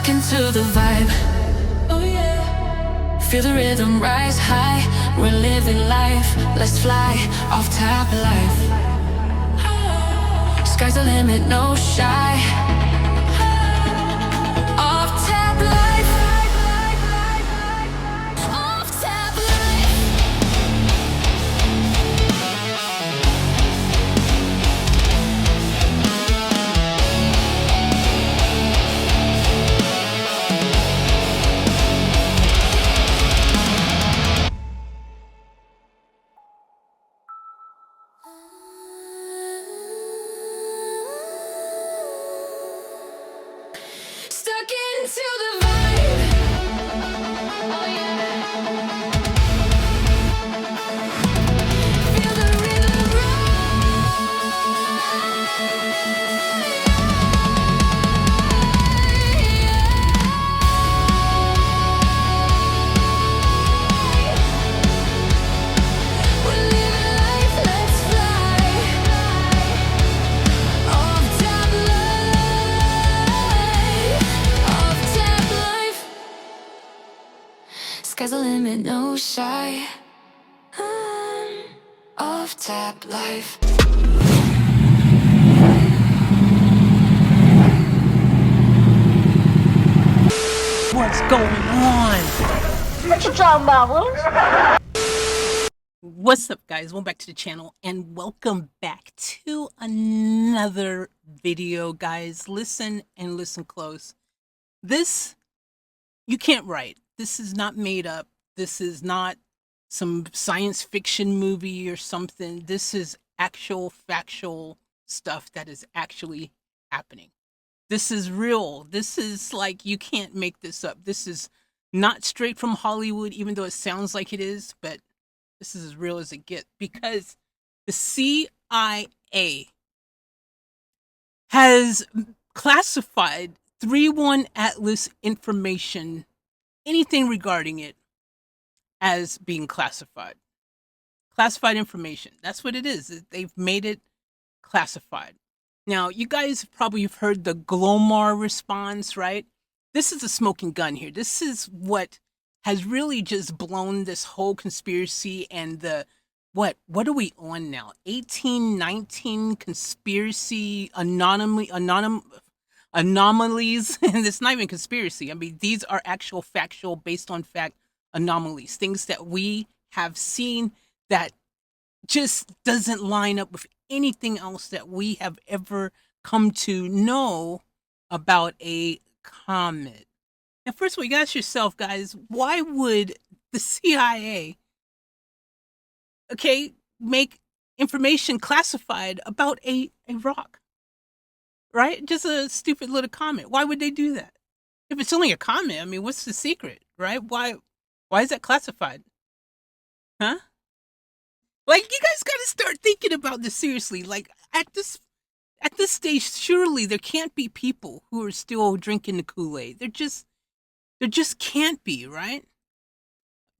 Stuck into the vibe. Oh yeah. Feel the rhythm rise high. We're living life. Let's fly off top life. Sky's the limit, no shy. Off tap life. Off tap life. Stuck into the vibe. Oh yeah. Feel the rhythm rise. We're living life, let's fly. Off tap life. Off tap life. Sky's the limit, no shy. Off tap life. What's going on? What you talking about, Willis? What's up, guys? Welcome back to the channel and welcome back to another video, guys. Listen and listen close. This, you can't write. This is not made up. This is not some science fiction movie or something. This is actual factual stuff that is actually happening. This is real. This is like, you can't make this up. This is not straight from Hollywood, even though it sounds like it is, but this is as real as it gets, because the CIA has classified 3-1 Atlas information, anything regarding it, as being classified. Classified information. That's what it is. They've made it classified. Now, you guys probably have heard the Glomar response, right? This is a smoking gun here. This is what has really just blown this whole conspiracy and the, what are we on now? 1819 conspiracy anomalies. And it's not even conspiracy. I mean, these are actual factual, based on fact anomalies. Things that we have seen that just doesn't line up with anything else that we have ever come to know about a comet. Now, first of all, you ask yourself, guys, why would the CIA, make information classified about a rock, right? Just a stupid little comet. Why would they do that? If it's only a comet, I mean, what's the secret, right? Why is that classified? Huh? Like, you guys got to start thinking about this seriously. Like, at this stage, surely there can't be people who are still drinking the Kool-Aid. There just can't be, right?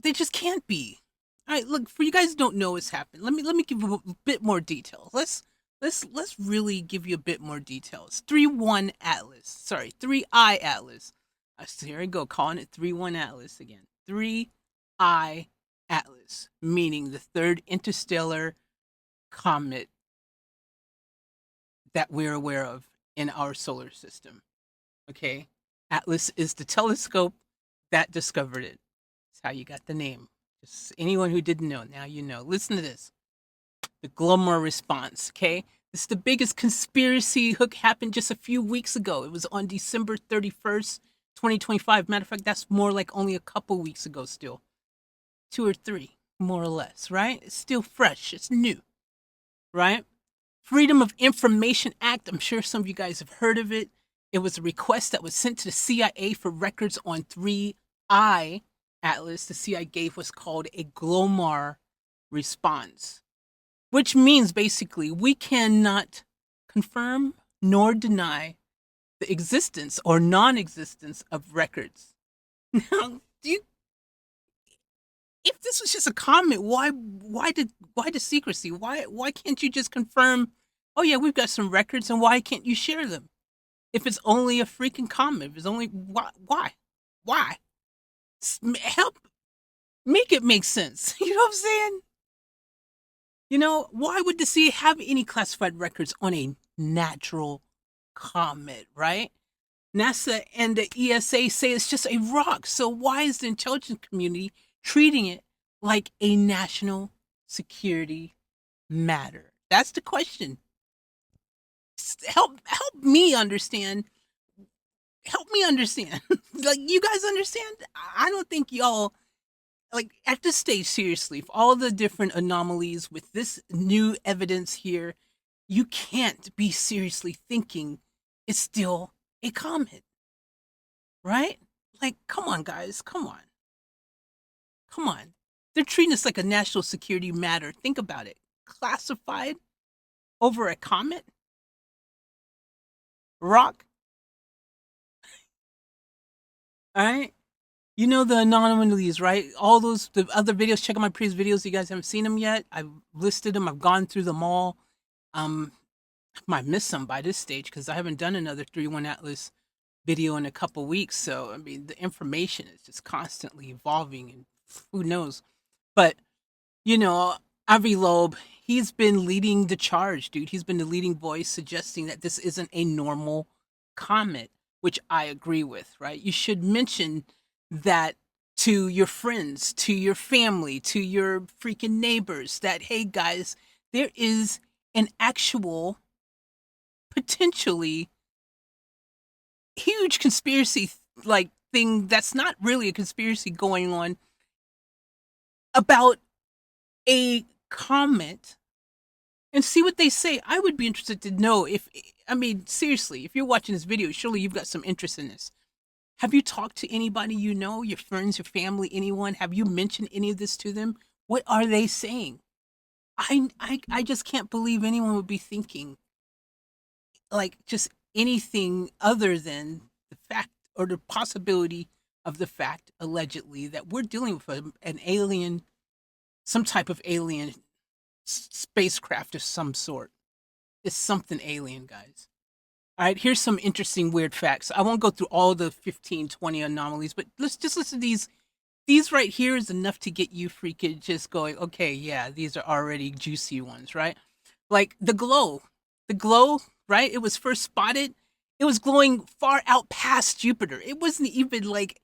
They just can't be. All right, look, for you guys who don't know what's happened, let me give you a bit more details. Let's really give you a bit more details. 3-1 Atlas. Sorry, 3I Atlas. Here I go, calling it 3-1 Atlas again. 3I Atlas, meaning the third interstellar comet that we're aware of in our solar system. Okay? Atlas is the telescope that discovered it. That's how you got the name. Just anyone who didn't know, now you know. Listen to this. The Glomar response, okay? This is the biggest conspiracy hook happened just a few weeks ago. It was on December 31st, 2025. Matter of fact, that's more like only a couple weeks ago still. 2 or 3, more or less, right? It's still fresh. It's new, right? Freedom of Information Act. I'm sure some of you guys have heard of it. It was a request that was sent to the CIA for records on 3I Atlas. The CIA gave what's called a Glomar response, which means basically we cannot confirm nor deny the existence or non-existence of records. Now, if this was just a comment, why the secrecy? Why can't you just confirm, oh yeah, we've got some records, and why can't you share them? if it's only a freaking comet? If it's only why? Help make it make sense. You know what I'm saying? You know, why would the CIA have any classified records on a natural comet, right? NASA and the ESA say it's just a rock. So why is the intelligence community treating it like a national security matter? That's the question. Help me understand. Help me understand. Like, you guys understand? I don't think y'all, like, at this stage, seriously, for all the different anomalies with this new evidence here, you can't be seriously thinking it's still a comet, right? Like, come on, guys, come on. Come on. They're treating this like a national security matter. Think about it. Classified over a comet? Rock? All right? You know the anomalies, right? All those, the other videos, check out my previous videos. You guys haven't seen them yet. I've listed them. I've gone through them all. I might miss some by this stage because I haven't done another 3-1 Atlas video in a couple weeks. So, I mean, the information is just constantly evolving and who knows. But, you know, Avi Loeb, he's been leading the charge, dude. He's been the leading voice suggesting that this isn't a normal comet, which I agree with, right? You should mention that to your friends, to your family, to your freaking neighbors that, hey, guys, there is an actual, potentially huge conspiracy like thing that's not really a conspiracy going on about a comet, and see what they say. I would be interested to know if, I mean, seriously, if you're watching this video, surely you've got some interest in this. Have you talked to anybody you know, your friends, your family, anyone? Have you mentioned any of this to them? What are they saying? I just can't believe anyone would be thinking like just anything other than the fact or the possibility of the fact, allegedly, that we're dealing with an alien, some type of alien spacecraft of some sort. It's something alien, guys. All right, here's some interesting weird facts. I won't go through all the 15, 20 anomalies, but let's just listen to these. These right here is enough to get you freaking just going, okay, yeah, these are already juicy ones, right? Like the glow. The glow, right? It was first spotted. It was glowing far out past Jupiter. It wasn't even like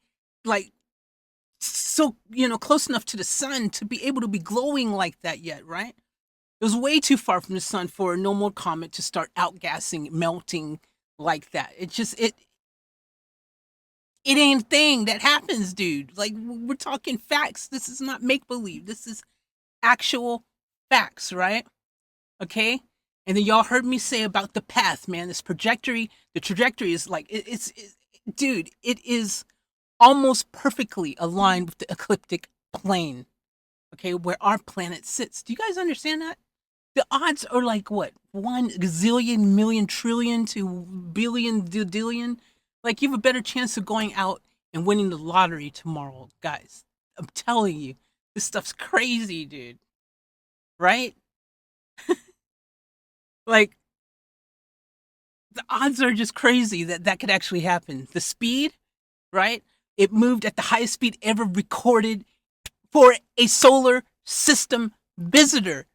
so, you know, close enough to the sun to be able to be glowing like that yet, right? It was way too far from the sun for a normal comet to start outgassing, melting like that. It ain't a thing that happens, dude. Like, we're talking facts. This is not make believe. This is actual facts, right? Okay. And then y'all heard me say about the path, man. This trajectory, the trajectory is like dude. It is almost perfectly aligned with the ecliptic plane. Okay, where our planet sits. Do you guys understand that? The odds are like what? 1 gazillion million trillion to billion dillion. Like, you have a better chance of going out and winning the lottery tomorrow, guys. I'm telling you, this stuff's crazy, dude. Right? Like, the odds are just crazy that that could actually happen. The speed, right? It moved at the highest speed ever recorded for a solar system visitor.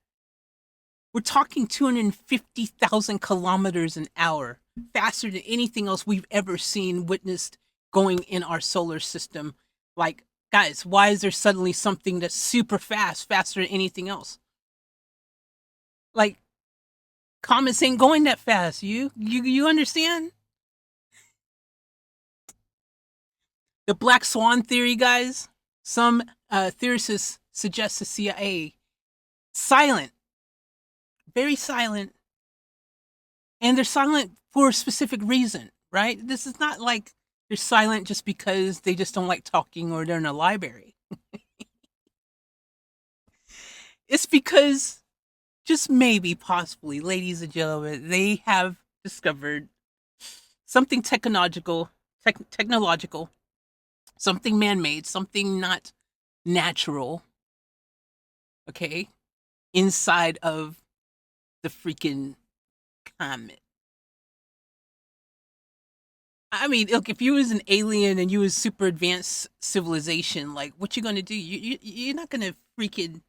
We're talking 250,000 kilometers an hour, faster than anything else we've ever seen, witnessed going in our solar system. Like, guys, why is there suddenly something that's super fast, faster than anything else? Like, comets ain't going that fast. You understand? The black swan theory, guys. Some theorists suggest the CIA silent, very silent, and they're silent for a specific reason, right? This is not like they're silent just because they just don't like talking or they're in a library. It's because, just maybe, possibly, ladies and gentlemen, they have discovered something technological, something man-made, something not natural, okay, inside of the freaking comet. I mean, look, if you was an alien and you was super advanced civilization, like, what you gonna do? You're not gonna freaking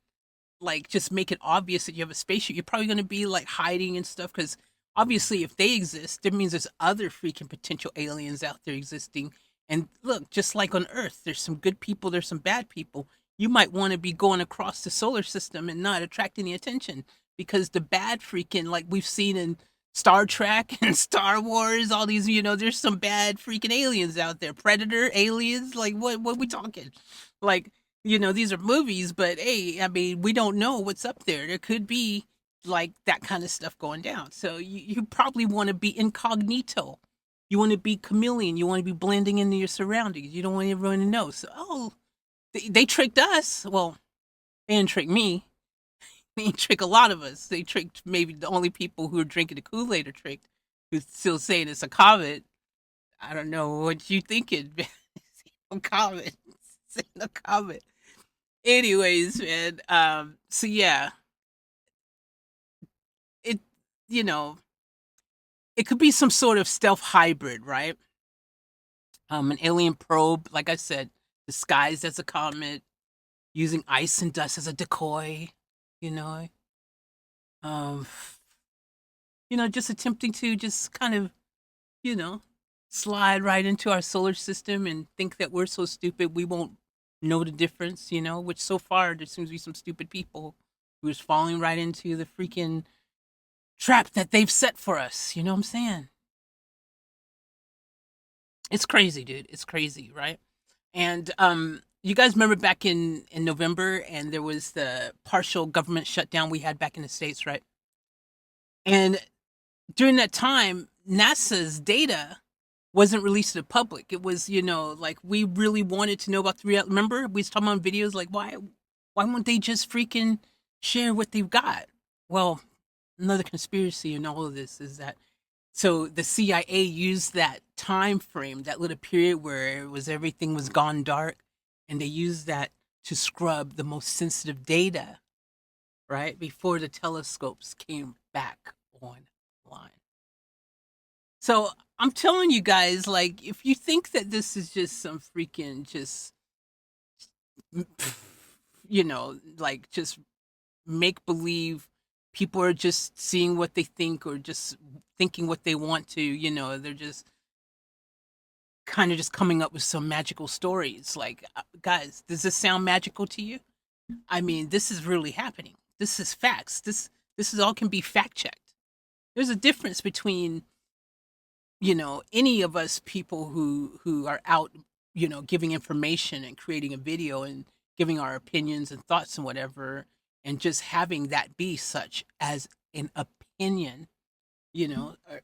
like just make it obvious that you have a spaceship. You're probably gonna be like hiding and stuff because obviously, if they exist, that means there's other freaking potential aliens out there existing. And look, just like on Earth, there's some good people, there's some bad people. You might want to be going across the solar system and not attract any attention because the bad freaking, like we've seen in Star Trek and Star Wars, all these, there's some bad freaking aliens out there. Predator aliens, like what we talking? Like, these are movies, but hey, I mean, we don't know what's up there. There could be like that kind of stuff going down. So you probably want to be incognito. You want to be chameleon. You want to be blending into your surroundings. You don't want everyone to know. So, they tricked us. Well, they didn't trick me. They didn't trick a lot of us. They tricked maybe the only people who are drinking the Kool-Aid are tricked, who's still saying it's a comet. I don't know what you thinking. A comet. It's a comet. Anyways, man. So yeah, it you know it could be some sort of stealth hybrid, right? An alien probe, like I said, disguised as a comet, using ice and dust as a decoy. You know, um, just attempting to just kind of, you know, slide right into our solar system and think that we're so stupid we won't know the difference. Which so far there seems to be some stupid people who's falling right into the freaking trap that they've set for us. You know what I'm saying? It's crazy, dude. It's crazy, right? And you guys remember back in November, and there was the partial government shutdown we had back in the States, right? And during that time, NASA's data wasn't released to the public. It was, like we really wanted to know about the real. Remember, we was talking on videos like, why won't they just freaking share what they've got? Well, another conspiracy in all of this is that so the CIA used that time frame, that little period where everything was gone dark, and they used that to scrub the most sensitive data, right? Before the telescopes came back online. So I'm telling you guys, like, if you think that this is just some freaking just, like just make believe, people are just seeing what they think or just thinking what they want to, they're just kind of just coming up with some magical stories. Like, guys, does this sound magical to you? I mean, this is really happening. This is facts. This is all can be fact checked. There's a difference between any of us people who are out, giving information and creating a video and giving our opinions and thoughts and whatever, and just having that be such as an opinion,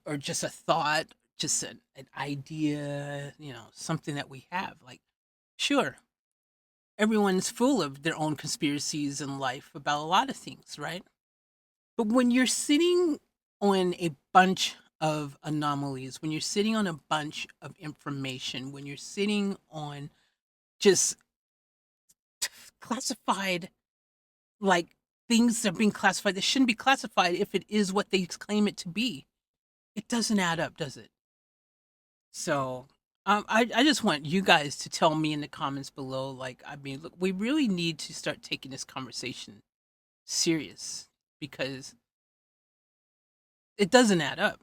or just a thought, just an idea, something that we have. Like, sure, everyone's full of their own conspiracies in life about a lot of things, right? But when you're sitting on a bunch of anomalies, when you're sitting on a bunch of information, when you're sitting on just classified, like things that are being classified that shouldn't be classified if it is what they claim it to be, it doesn't add up, does it? So I just want you guys to tell me in the comments below, like, I mean, look, we really need to start taking this conversation serious because it doesn't add up.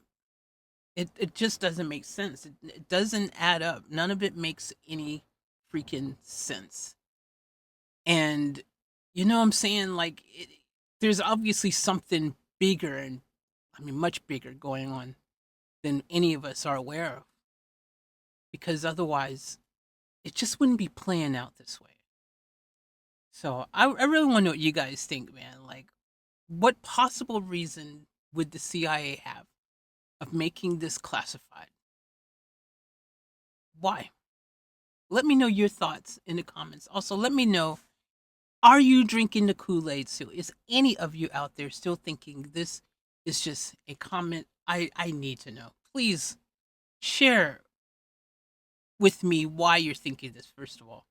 It just doesn't make sense. It doesn't add up. None of it makes any freaking sense. And you know what I'm saying? Like, there's obviously something bigger and, I mean, much bigger going on than any of us are aware of. Because otherwise, it just wouldn't be playing out this way. So I really want to know what you guys think, man. Like, what possible reason would the CIA have of making this classified? Why? Let me know your thoughts in the comments. Also, let me know, are you drinking the Kool-Aid still? Is any of you out there still thinking this is just a comment? I need to know. Please share with me why you're thinking this, first of all.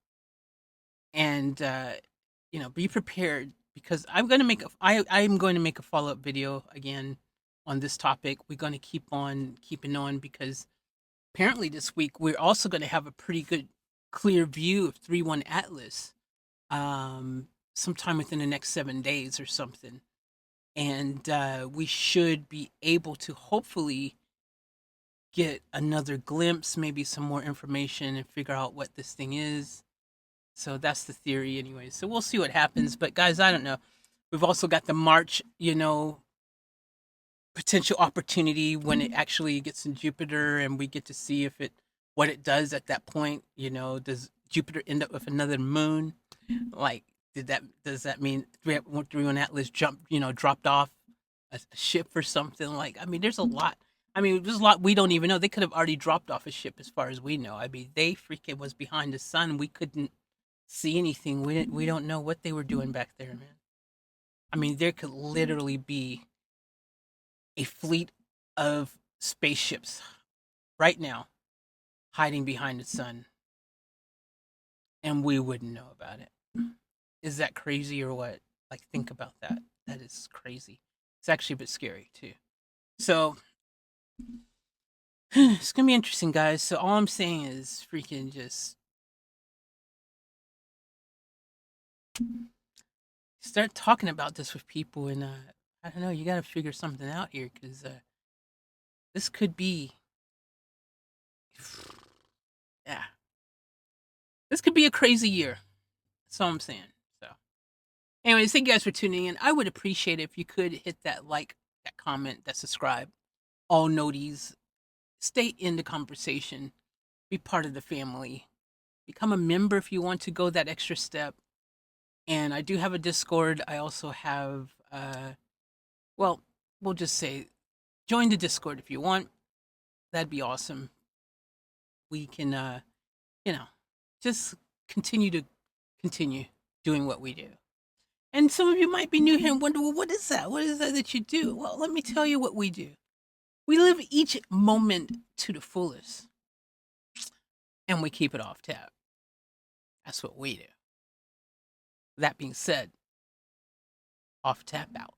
And, be prepared because I'm going to I'm going to make a follow-up video again on this topic. We're going to keep on keeping on because apparently this week we're also going to have a pretty good clear view of 3-1 Atlas sometime within the next 7 days or something. And we should be able to hopefully get another glimpse, maybe some more information, and figure out what this thing is. So that's the theory anyway. So we'll see what happens. But guys, I don't know. We've also got the March, potential opportunity when it actually gets in Jupiter, and we get to see what it does at that point. Does Jupiter end up with another moon? Like, does that mean 3-1 Atlas dropped off a ship or something? Like, I mean, there's a lot. There's a lot we don't even know. They could have already dropped off a ship, as far as we know. I mean, they freaking was behind the sun. We couldn't see anything. We don't know what they were doing back there, man. I mean, there could literally be a fleet of spaceships right now hiding behind the sun, and we wouldn't know about it. Is that crazy or what? Like, think about that. That is crazy. It's actually a bit scary too. So it's gonna be interesting, guys. So all I'm saying is freaking just start talking about this with people, and I don't know, you got to figure something out here, because this could be, yeah, this could be a crazy year. That's all I'm saying. So, anyways, thank you guys for tuning in. I would appreciate it if you could hit that like, that comment, that subscribe, all noties. Stay in the conversation. Be part of the family. Become a member if you want to go that extra step. And I do have a Discord. I also have, well, we'll just say, join the Discord if you want. That'd be awesome. We can, just continue doing what we do. And some of you might be new here and wonder, well, what is that? What is that you do? Well, let me tell you what we do. We live each moment to the fullest, and we keep it off tap. That's what we do. That being said, off tap out.